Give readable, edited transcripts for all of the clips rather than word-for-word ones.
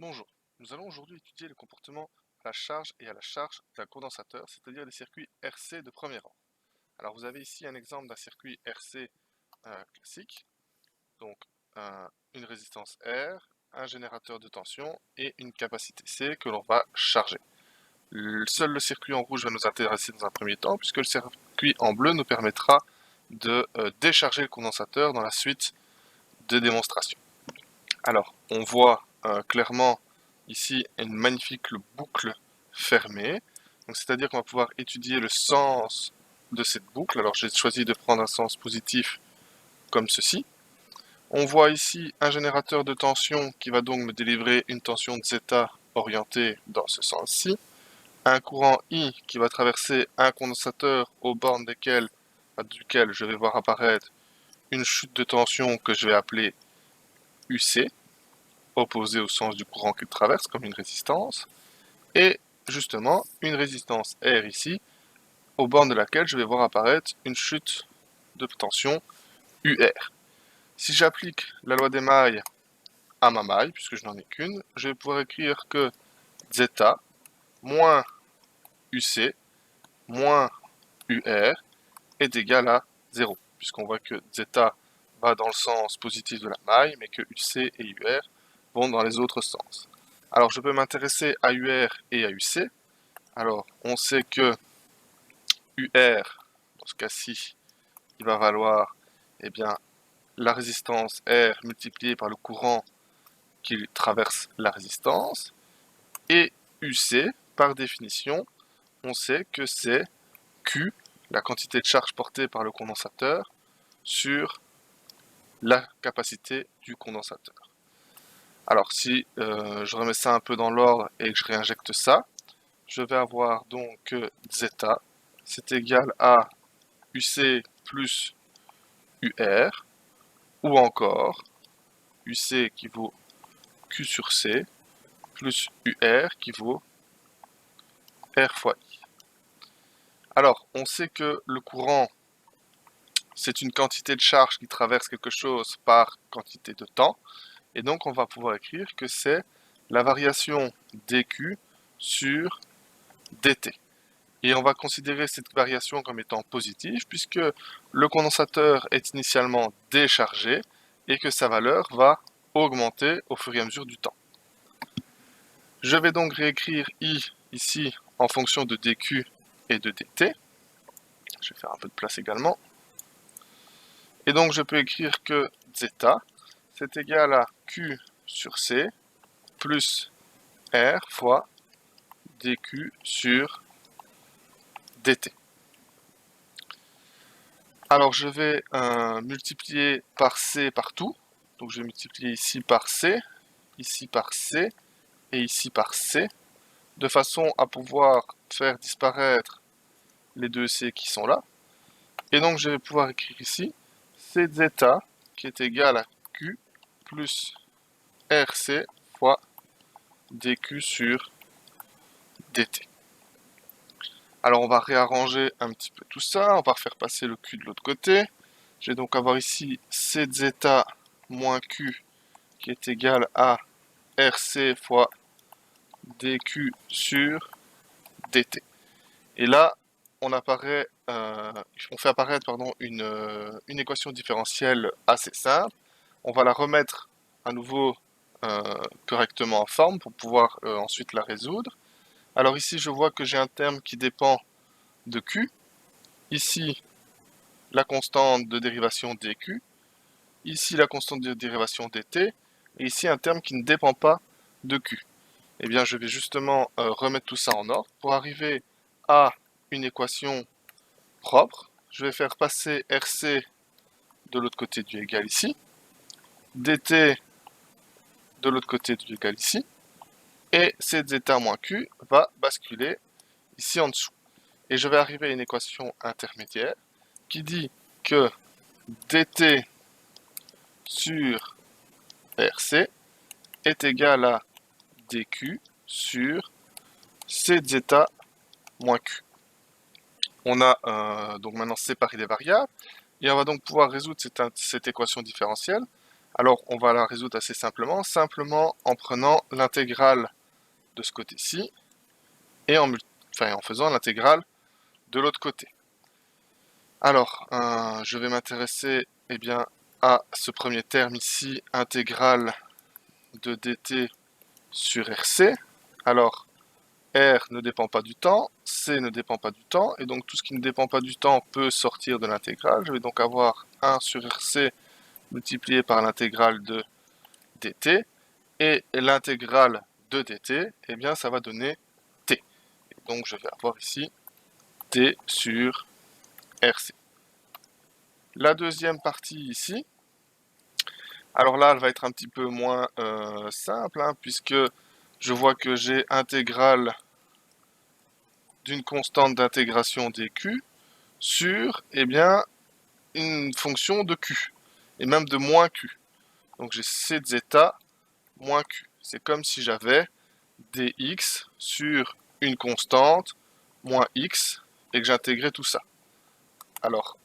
Bonjour, nous allons aujourd'hui étudier le comportement à la charge et à la charge d'un condensateur, c'est-à-dire les circuits RC de premier rang. Alors vous avez ici un exemple d'un circuit RC classique, donc une résistance R, un générateur de tension et une capacité C que l'on va charger. Seul le circuit en rouge va nous intéresser dans un premier temps, puisque le circuit en bleu nous permettra de décharger le condensateur dans la suite de démonstration. Alors, on voit clairement ici une magnifique boucle fermée. Donc, c'est-à-dire qu'on va pouvoir étudier le sens de cette boucle. Alors, j'ai choisi de prendre un sens positif comme ceci. On voit ici un générateur de tension qui va donc me délivrer une tension de zeta orientée dans ce sens-ci. Un courant I qui va traverser un condensateur aux bornes duquel je vais voir apparaître une chute de tension que je vais appeler UC, opposé au sens du courant qu'il traverse, comme une résistance, et justement une résistance R ici, aux bornes de laquelle je vais voir apparaître une chute de tension UR. Si j'applique la loi des mailles à ma maille, puisque je n'en ai qu'une, je vais pouvoir écrire que zeta moins UC moins UR est égal à 0, puisqu'on voit que zeta va dans le sens positif de la maille, mais que UC et UR vont dans les autres sens. Alors je peux m'intéresser à UR et à UC. Alors on sait que UR, dans ce cas-ci, il va valoir eh bien, la résistance R multipliée par le courant qui traverse la résistance. Et UC, par définition, on sait que c'est Q, la quantité de charge portée par le condensateur, sur la capacité du condensateur. Alors si je remets ça un peu dans l'ordre et que je réinjecte ça, je vais avoir donc que zeta, c'est égal à UC plus UR, ou encore UC qui vaut Q sur C, plus UR qui vaut R fois I. Alors, on sait que le courant, c'est une quantité de charge qui traverse quelque chose par quantité de temps, et donc on va pouvoir écrire que c'est la variation dQ sur dt. Et on va considérer cette variation comme étant positive, puisque le condensateur est initialement déchargé, et que sa valeur va augmenter au fur et à mesure du temps. Je vais donc réécrire I ici en fonction de dQ et de dt. Je vais faire un peu de place également. Et donc je peux écrire que zeta, c'est égal à Q sur C plus R fois dQ sur dt. Alors je vais multiplier par C partout. Donc je vais multiplier ici par C et ici par C, de façon à pouvoir faire disparaître les deux C qui sont là. Et donc je vais pouvoir écrire ici C zeta qui est égal à Q plus RC fois dQ sur dt. Alors on va réarranger un petit peu tout ça, on va refaire passer le Q de l'autre côté. Je vais donc avoir ici C zeta moins Q qui est égal à RC fois dQ sur dt. Et là, on fait apparaître une équation différentielle assez simple. On va la remettre à nouveau correctement en forme pour pouvoir ensuite la résoudre. Alors ici, je vois que j'ai un terme qui dépend de Q. Ici, la constante de dérivation dQ. Ici, la constante de dérivation dt. Et ici, un terme qui ne dépend pas de Q. Eh bien, je vais justement remettre tout ça en ordre pour arriver à une équation propre. Je vais faire passer RC de l'autre côté du égal ici, dt de l'autre côté du égal ici, et C zeta moins Q va basculer ici en dessous. Et je vais arriver à une équation intermédiaire qui dit que dt sur RC est égal à dQ sur C zeta moins Q. On a donc maintenant séparé les variables, et on va donc pouvoir résoudre cette équation différentielle Alors, on va la résoudre assez simplement, en prenant l'intégrale de ce côté-ci et en faisant l'intégrale de l'autre côté. Alors, je vais m'intéresser eh bien, à ce premier terme ici, intégrale de dt sur RC. Alors, R ne dépend pas du temps, C ne dépend pas du temps, et donc tout ce qui ne dépend pas du temps peut sortir de l'intégrale. Je vais donc avoir 1 sur RC multiplié par l'intégrale de dt, et l'intégrale de dt, eh bien ça va donner t. Et donc je vais avoir ici t sur RC. La deuxième partie ici, alors là elle va être un petit peu moins simple, hein, puisque je vois que j'ai intégrale d'une constante d'intégration dq sur eh bien, une fonction de q, et même de moins q. Donc j'ai c de zeta moins q. C'est comme si j'avais dx sur une constante moins x et que j'intégrais tout ça. Alors,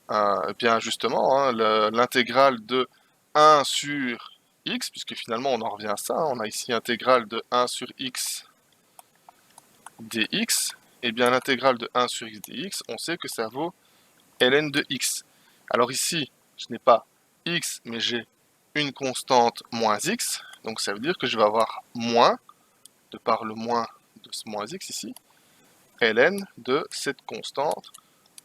bien justement, hein, l'intégrale de 1 sur x, puisque finalement on en revient à ça, hein, on a ici intégrale de 1 sur x dx, et bien l'intégrale de 1 sur x dx, on sait que ça vaut ln de x. Alors ici, je n'ai pas x, mais j'ai une constante moins x, donc ça veut dire que je vais avoir moins, de par le moins de ce moins x ici, ln de cette constante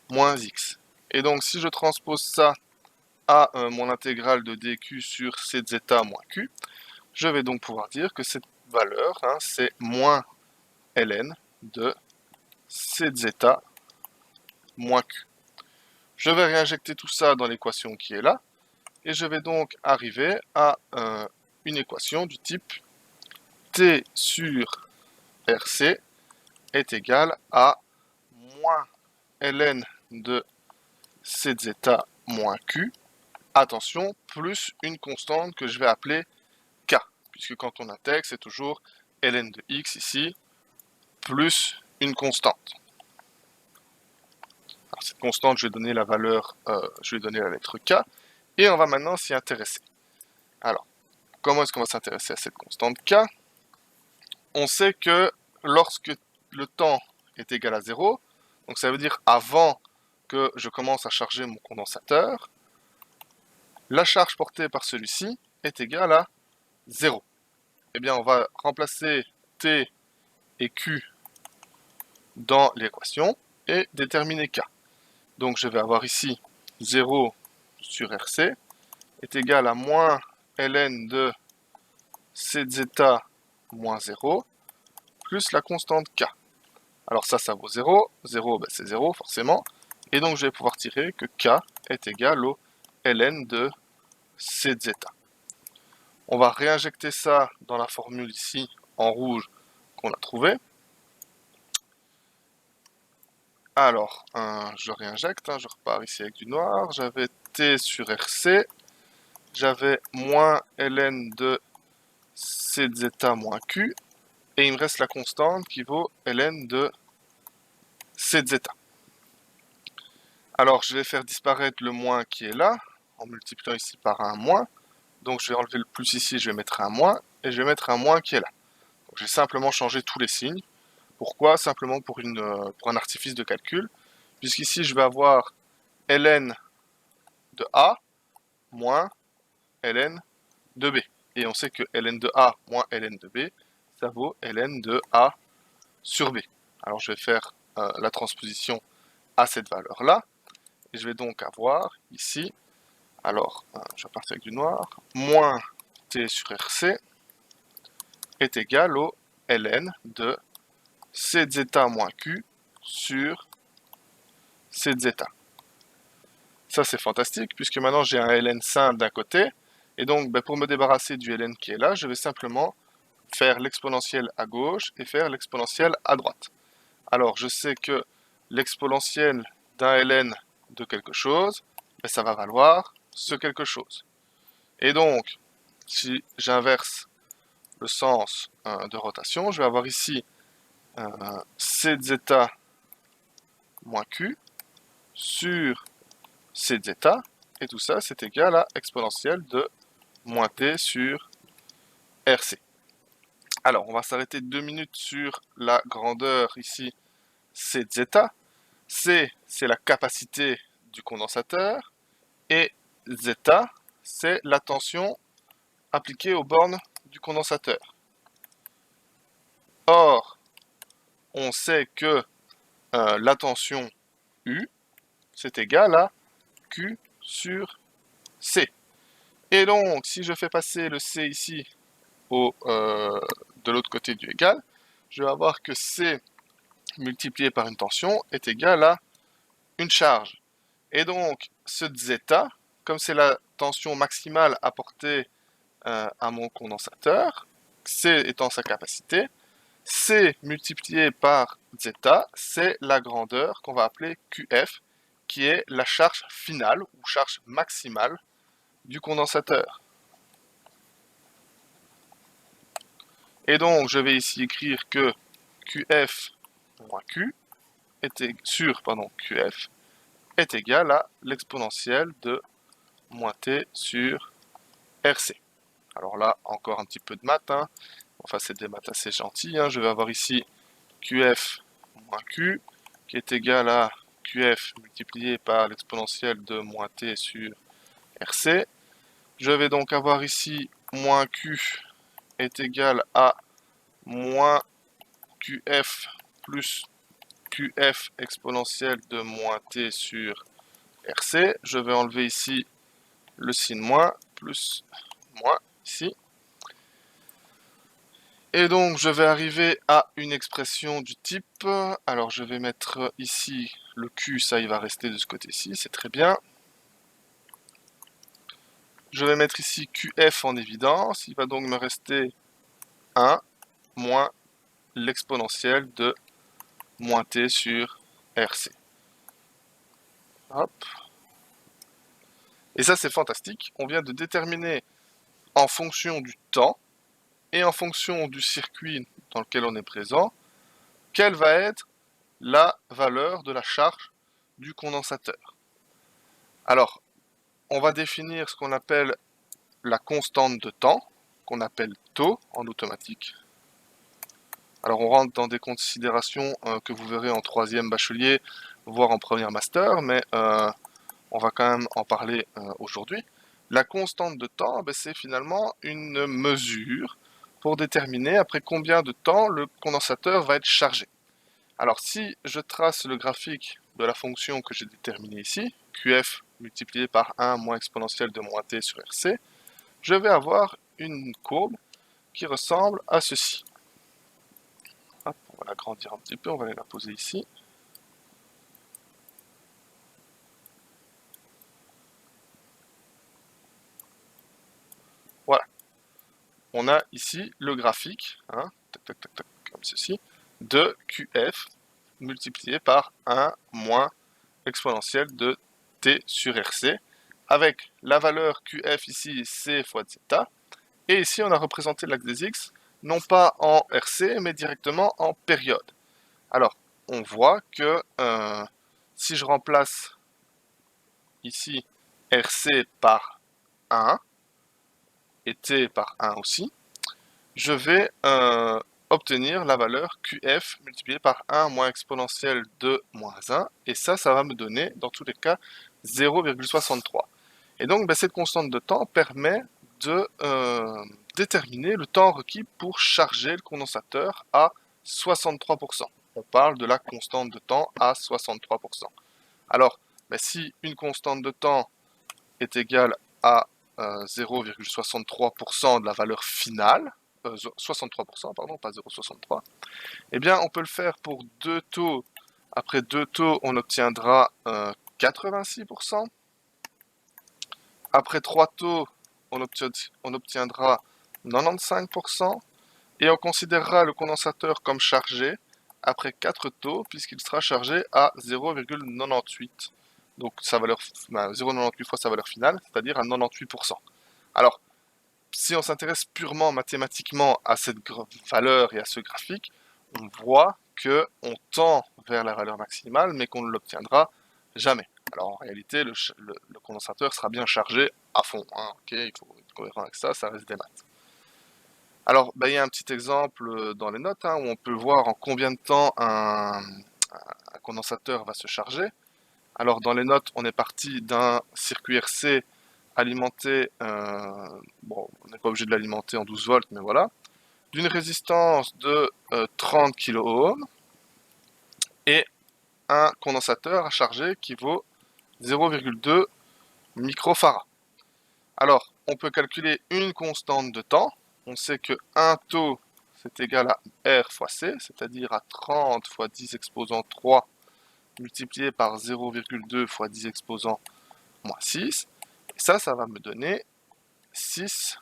moins x. Et donc si je transpose ça à mon intégrale de dq sur c de zeta moins q, je vais donc pouvoir dire que cette valeur, hein, c'est moins ln de c de zeta moins q. Je vais réinjecter tout ça dans l'équation qui est là, et je vais donc arriver à une équation du type t sur rc est égal à moins ln de c de zeta moins q, attention, plus une constante que je vais appeler k, puisque quand on intègre, c'est toujours ln de x ici, plus une constante. Alors, cette constante, je vais donner la valeur, je vais donner la lettre k, et on va maintenant s'y intéresser. Alors, comment est-ce qu'on va s'intéresser à cette constante k? On sait que lorsque le temps est égal à 0, donc ça veut dire avant que je commence à charger mon condensateur, la charge portée par celui-ci est égale à 0. Eh bien, on va remplacer T et Q dans l'équation et déterminer K. Donc, je vais avoir ici 0 sur RC est égal à moins ln de C de zeta moins 0 plus la constante K. Alors ça vaut 0. 0, ben c'est 0 forcément. Et donc, je vais pouvoir tirer que K est égal au ln de C de zeta. On va réinjecter ça dans la formule ici en rouge qu'on a trouvée. Alors, je réinjecte, je repars ici avec du noir. J'avais T sur RC, j'avais moins ln de C de zeta moins Q, et il me reste la constante qui vaut ln de C de zeta. Alors, je vais faire disparaître le moins qui est là, en multipliant ici par un moins. Donc, je vais enlever le plus ici, je vais mettre un moins, et je vais mettre un moins qui est là. J'ai simplement changé tous les signes. Pourquoi? Simplement pour un artifice de calcul, puisqu'ici, je vais avoir ln de A moins ln de B. Et on sait que ln de A moins ln de B, ça vaut ln de A sur B. Alors, je vais faire la transposition à cette valeur-là. Et je vais donc avoir ici, alors, je vais partir avec du noir, moins T sur RC est égal au ln de C de zeta moins Q sur C de zeta. Ça, c'est fantastique, puisque maintenant j'ai un ln simple d'un côté, et donc pour me débarrasser du ln qui est là, je vais simplement faire l'exponentielle à gauche et faire l'exponentielle à droite. Alors, je sais que l'exponentielle d'un ln de quelque chose, ça va valoir ce quelque chose. Et donc, si j'inverse le sens de rotation, je vais avoir ici c de zeta moins q sur c de zeta, et tout ça c'est égal à exponentielle de moins T sur RC. Alors, on va s'arrêter 2 minutes sur la grandeur ici, c'est zeta. C, c'est la capacité du condensateur. Et zeta, c'est la tension appliquée aux bornes du condensateur. Or, on sait que la tension U, c'est égal à Q sur C. Et donc, si je fais passer le C ici de l'autre côté du égal, je vais avoir que C multiplié par une tension est égal à une charge. Et donc, ce zeta, comme c'est la tension maximale apportée à mon condensateur, C étant sa capacité, C multiplié par zeta, c'est la grandeur qu'on va appeler QF, qui est la charge finale ou charge maximale du condensateur. Et donc, je vais ici écrire que QF moins Q sur QF est égal à l'exponentielle de moins T sur RC. Alors là, encore un petit peu de maths, hein. Enfin, c'est des maths assez gentilles, hein. Je vais avoir ici QF moins Q, qui est égal à QF multiplié par l'exponentielle de moins T sur RC. Je vais donc avoir ici moins Q est égal à moins QF plus QF exponentielle de moins T sur RC. Je vais enlever ici le signe moins, plus moins ici. Et donc, je vais arriver à une expression du type, alors je vais mettre ici le Q, ça il va rester de ce côté-ci, c'est très bien. Je vais mettre ici QF en évidence, il va donc me rester 1 moins l'exponentielle de moins T sur RC. Hop. Et ça c'est fantastique, on vient de déterminer en fonction du temps et en fonction du circuit dans lequel on est présent, quelle va être la valeur de la charge du condensateur. Alors, on va définir ce qu'on appelle la constante de temps, qu'on appelle taux en automatique. Alors on rentre dans des considérations que vous verrez en troisième bachelier, voire en première master, mais on va quand même en parler aujourd'hui. La constante de temps, c'est finalement une mesure pour déterminer après combien de temps le condensateur va être chargé. Alors si je trace le graphique de la fonction que j'ai déterminée ici, QF multiplié par 1 moins exponentielle de moins T sur RC, je vais avoir une courbe qui ressemble à ceci. Hop, on va l'agrandir un petit peu, on va aller la poser ici. Voilà. On a ici le graphique, hein, tac, tac, tac, tac, comme ceci, de QF multiplié par 1 moins exponentielle de T sur RC, avec la valeur QF ici, C fois zeta, et ici on a représenté l'axe des X, non pas en RC, mais directement en période. Alors, on voit que si je remplace ici RC par 1 et T par 1 aussi, je vais obtenir la valeur QF multipliée par 1 moins exponentielle de moins 1, et ça va me donner, dans tous les cas, 0,63. Et donc, cette constante de temps permet de déterminer le temps requis pour charger le condensateur à 63%. On parle de la constante de temps à 63%. Alors, si une constante de temps est égale à 0,63% de la valeur finale, 63%, pardon, pas 0,63, eh bien, on peut le faire pour deux taux. Après deux taux, on obtiendra 86%. Après trois taux, on obtiendra 95%. Et on considérera le condensateur comme chargé après 4 taux, puisqu'il sera chargé à 0,98. Donc sa valeur, 0,98 fois sa valeur finale, c'est-à-dire à 98%. Alors, si on s'intéresse purement mathématiquement à cette valeur et à ce graphique, on voit qu'on tend vers la valeur maximale, mais qu'on ne l'obtiendra jamais. Alors en réalité, le condensateur sera bien chargé à fond, hein, ok, il faut être cohérent avec ça reste des maths. Alors, il y a un petit exemple dans les notes hein, où on peut voir en combien de temps un condensateur va se charger. Alors, dans les notes, on est parti d'un circuit RC alimenté, bon, on n'est pas obligé de l'alimenter en 12 volts, mais voilà, d'une résistance de 30 kΩ et un condensateur à charger qui vaut 0,2 microfarad. Alors, on peut calculer une constante de temps. On sait que 1 taux, c'est égal à R fois C, c'est-à-dire à 30 fois 10 exposant 3 multiplié par 0,2 fois 10 exposant moins 6. Et ça va me donner 6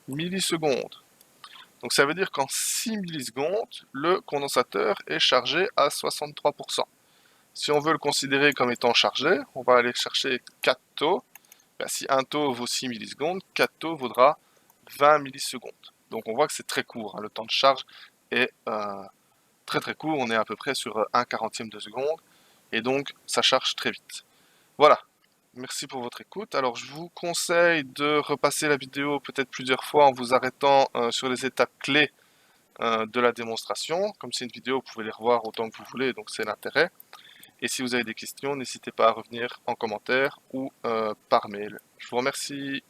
millisecondes. Donc ça veut dire qu'en 6 millisecondes, le condensateur est chargé à 63%. Si on veut le considérer comme étant chargé, on va aller chercher 4 taux. Si un taux vaut 6 millisecondes, 4 taux vaudra 20 millisecondes. Donc on voit que c'est très court, hein. Le temps de charge est très très court, on est à peu près sur 1/40e de seconde, et donc ça charge très vite. Voilà, merci pour votre écoute. Alors je vous conseille de repasser la vidéo peut-être plusieurs fois en vous arrêtant sur les étapes clés de la démonstration. Comme c'est une vidéo, vous pouvez les revoir autant que vous voulez, donc c'est l'intérêt. Et si vous avez des questions, n'hésitez pas à revenir en commentaire ou par mail. Je vous remercie.